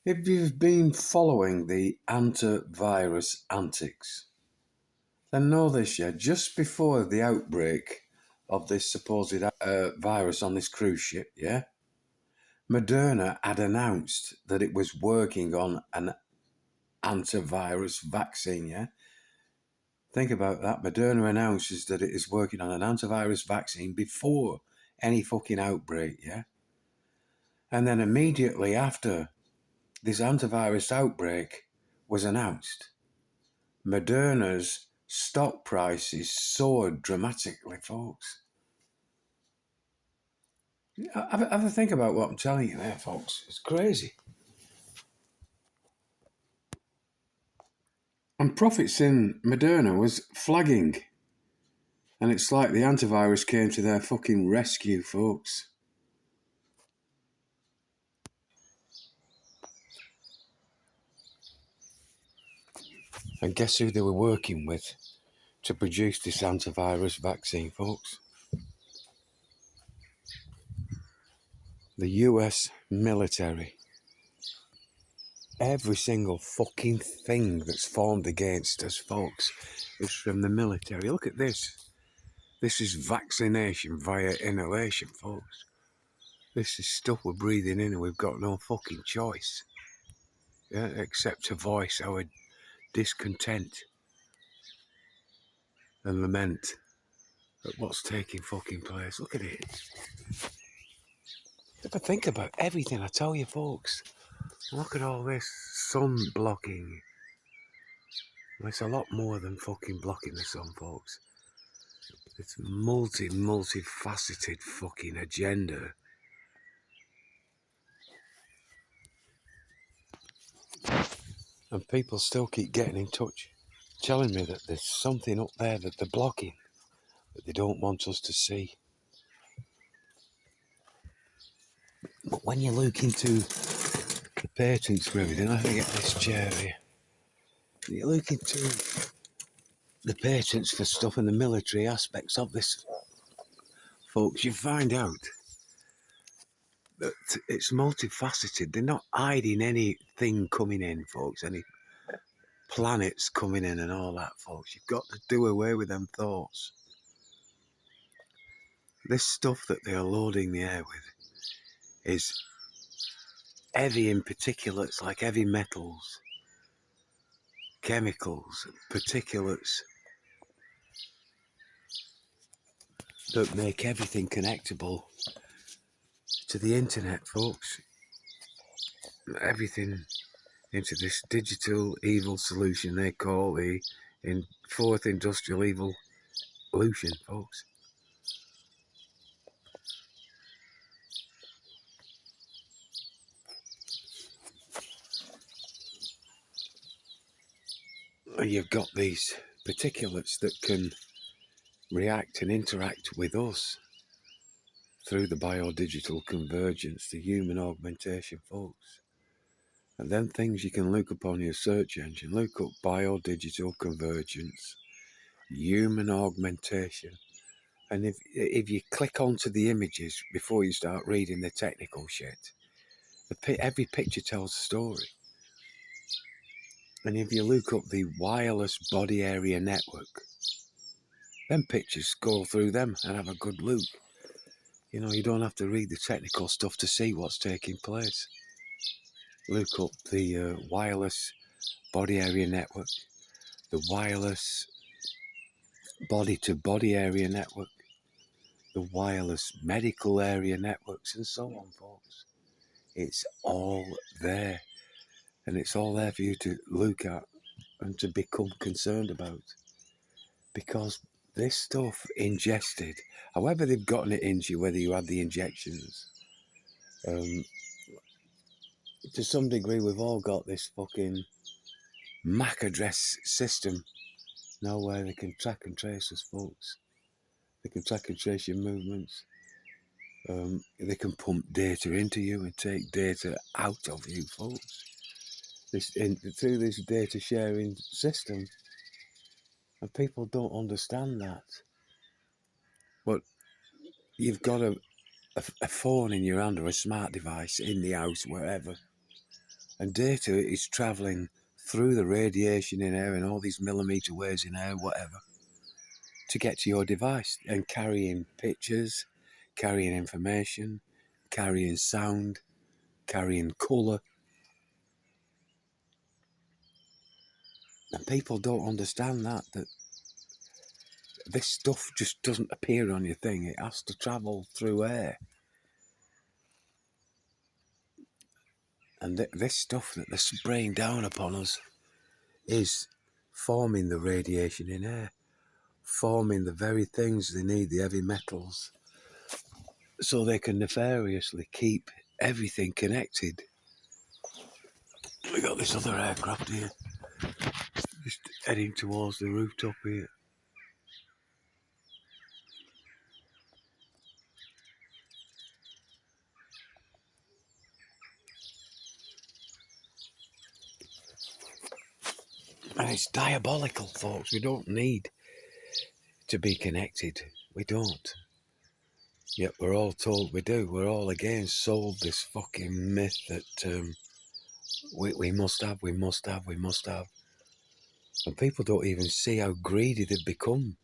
If you've been following the antivirus antics, then know this, yeah, just before the outbreak of this supposed virus on this cruise ship, yeah, Moderna had announced that it was working on an antivirus vaccine, yeah? Think about that. Moderna announces that it is working on an antivirus vaccine before any fucking outbreak, yeah? And then immediately after this antivirus outbreak was announced, Moderna's stock prices soared dramatically, folks. Have a think about what I'm telling you there, folks. It's crazy. And profits in Moderna was flagging. And it's like the antivirus came to their fucking rescue, folks. And guess who they were working with to produce this antivirus vaccine, folks? The US military. Every single fucking thing that's formed against us, folks, is from the military. Look at this. This is vaccination via inhalation, folks. This is stuff we're breathing in and we've got no fucking choice. Yeah, except to voice our discontent and lament at what's taking fucking place. Look at it. Ever think about everything I tell you, folks? Look at all this sun blocking. It's a lot more than fucking blocking the sun, folks. It's multifaceted fucking agenda. And people still keep getting in touch, telling me that there's something up there that they're blocking, that they don't want us to see. But when you look into the patents for everything, I forget this chair here. You look into the patents for stuff in the military aspects of this, folks, you find out that it's multifaceted. They're not hiding anything coming in, folks, any planets coming in and all that, folks. You've got to do away with them thoughts. This stuff that they are loading the air with is heavy in particulates, like heavy metals, chemicals, particulates that make everything connectable to the internet, folks. Everything into this digital evil solution they call the fourth industrial evolution, folks. You've got these particulates that can react and interact with us through the biodigital convergence, the human augmentation, folks. And then things you can look up on your search engine, look up biodigital convergence, human augmentation. And if you click onto the images before you start reading the technical shit, every picture tells a story. And if you look up the wireless body area network, them pictures, scroll through them and have a good look. You know, you don't have to read the technical stuff to see what's taking place. Look up the wireless body area network, the wireless body-to-body area network, the wireless medical area networks, and so on, folks. It's all there. And it's all there for you to look at and to become concerned about. Because this stuff ingested, however they've gotten it into you, whether you had the injections, to some degree we've all got this fucking MAC address system now where they can track and trace us, folks. They can track and trace your movements. They can pump data into you and take data out of you, folks. Through this data sharing system. And people don't understand that. But you've got a phone in your hand or a smart device in the house, wherever. And data is travelling through the radiation in air and all these millimetre waves in air, whatever, to get to your device and carrying pictures, carrying information, carrying sound, carrying colour. And people don't understand that this stuff just doesn't appear on your thing. It has to travel through air. And this stuff that they're spraying down upon us is forming the radiation in air, forming the very things they need, the heavy metals, so they can nefariously keep everything connected. We got this other aircraft here, just heading towards the rooftop here. And it's diabolical, folks. We don't need to be connected. We don't. Yet we're all told we do. We're all again sold this fucking myth that we must have, we must have, we must have. And people don't even see how greedy they've become,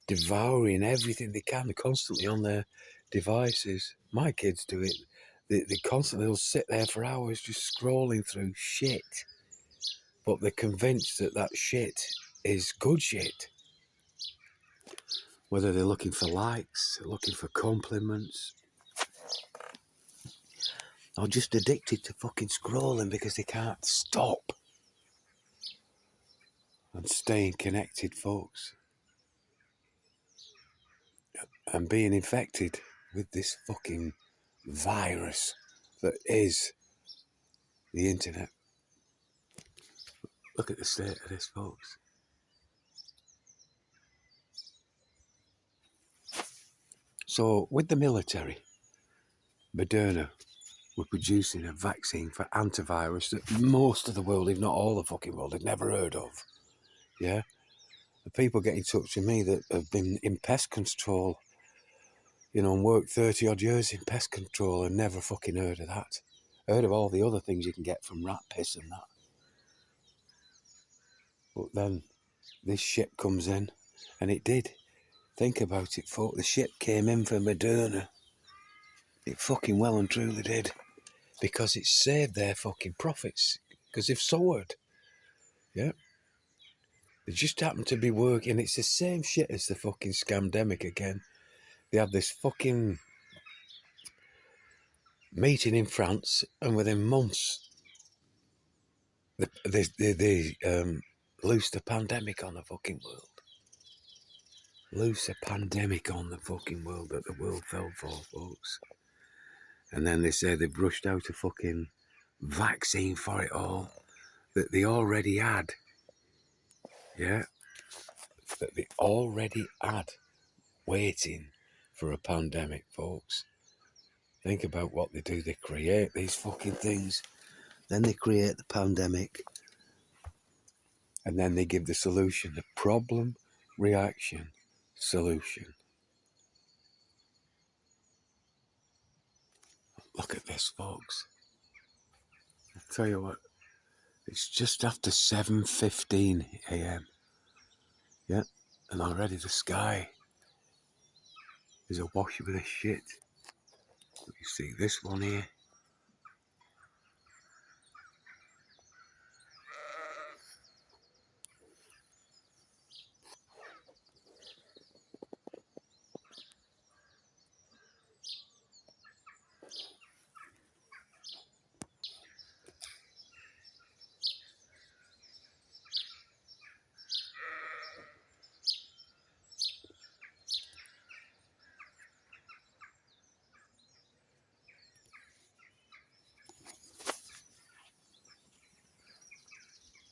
devouring everything they can. They're constantly on their devices. My kids do it. They constantly will sit there for hours just scrolling through shit. But they're convinced that that shit is good shit. Whether they're looking for likes, looking for compliments, or just addicted to fucking scrolling because they can't stop. And staying connected, folks. And being infected with this fucking virus that is the internet. Look at the state of this, folks. So, with the military, Moderna were producing a vaccine for antivirus that most of the world, if not all the fucking world, had never heard of. Yeah? The people get in touch with me that have been in pest control, you know, and worked 30 odd years in pest control and never fucking heard of that. Heard of all the other things you can get from rat piss and that. But then this ship comes in, and it did. Think about it, folks. The ship came in for Moderna. It fucking well and truly did. Because it saved their fucking profits. Because they've soared. Yeah. They just happen to be working. It's the same shit as the fucking scamdemic again. They had this fucking meeting in France, and within months, they loosed a pandemic on the fucking world. Loose a pandemic on the fucking world that the world fell for, folks. And then they say they've rushed out a fucking vaccine for it all that they already had. Yeah? That they already had waiting for a pandemic, folks. Think about what they do. They create these fucking things. Then they create the pandemic. And then they give the solution. The problem, reaction, solution. Look at this, folks. I'll tell you what. It's just after 7:15 a.m. Yeah? And already the sky is awash with this shit. You see this one here.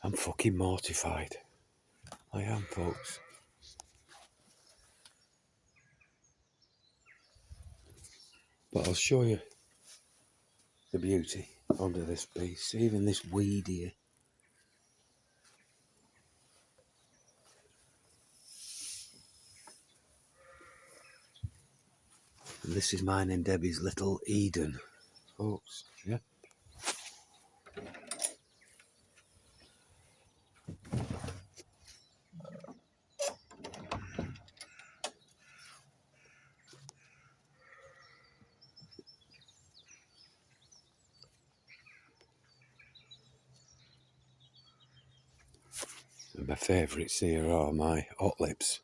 I'm fucking mortified. I am, folks. But I'll show you the beauty under this piece. Even this weed here. And this is mine and Debbie's little Eden, folks. Yeah. And my favourites here are my hot lips.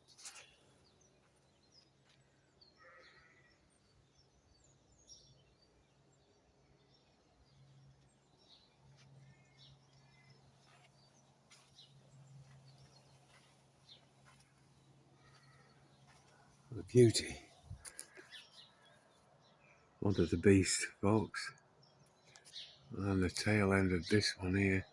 The beauty. One of the beast, folks. And the tail end of this one here.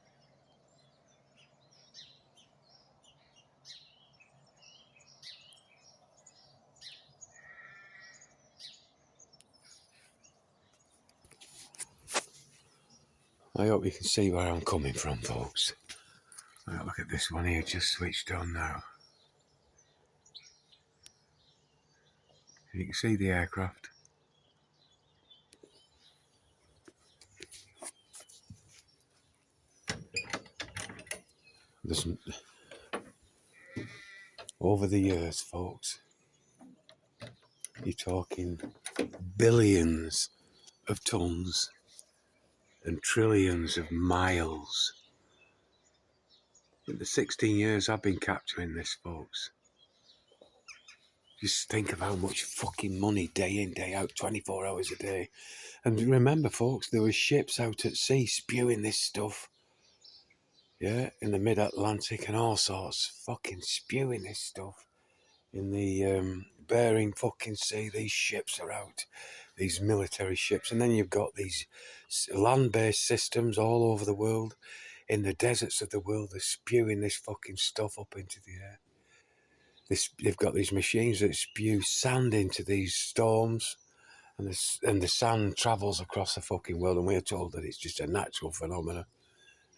I hope you can see where I'm coming from, folks. Right, look at this one here, just switched on now. You can see the aircraft. There's, over the years, folks, you're talking billions of tons and trillions of miles. In the 16 years I've been capturing this, folks, just think of how much fucking money day in, day out, 24 hours a day. And remember, folks, there were ships out at sea spewing this stuff. Yeah, in the mid-Atlantic and all sorts, fucking spewing this stuff. In the Bering fucking Sea, these ships are out, these military ships. And then you've got these land-based systems all over the world. In the deserts of the world, they're spewing this fucking stuff up into the air. They've got these machines that spew sand into these storms, and the sand travels across the fucking world, and we're told that it's just a natural phenomenon,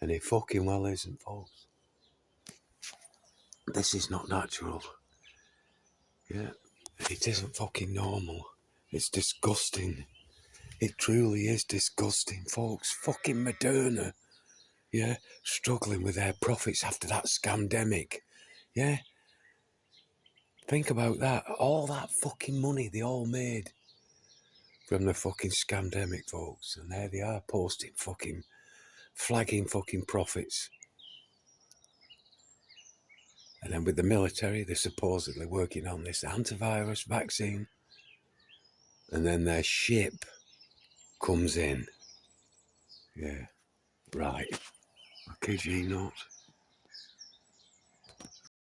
and it fucking well isn't, folks. This is not natural. Yeah, it isn't fucking normal. It's disgusting. It truly is disgusting, folks. Fucking Moderna, yeah, struggling with their profits after that scamdemic, yeah. Think about that. All that fucking money they all made from the fucking scamdemic, folks. And there they are posting fucking, flagging fucking profits. And then with the military, they're supposedly working on this antivirus vaccine. And then their ship comes in. Yeah, right. I kid you not.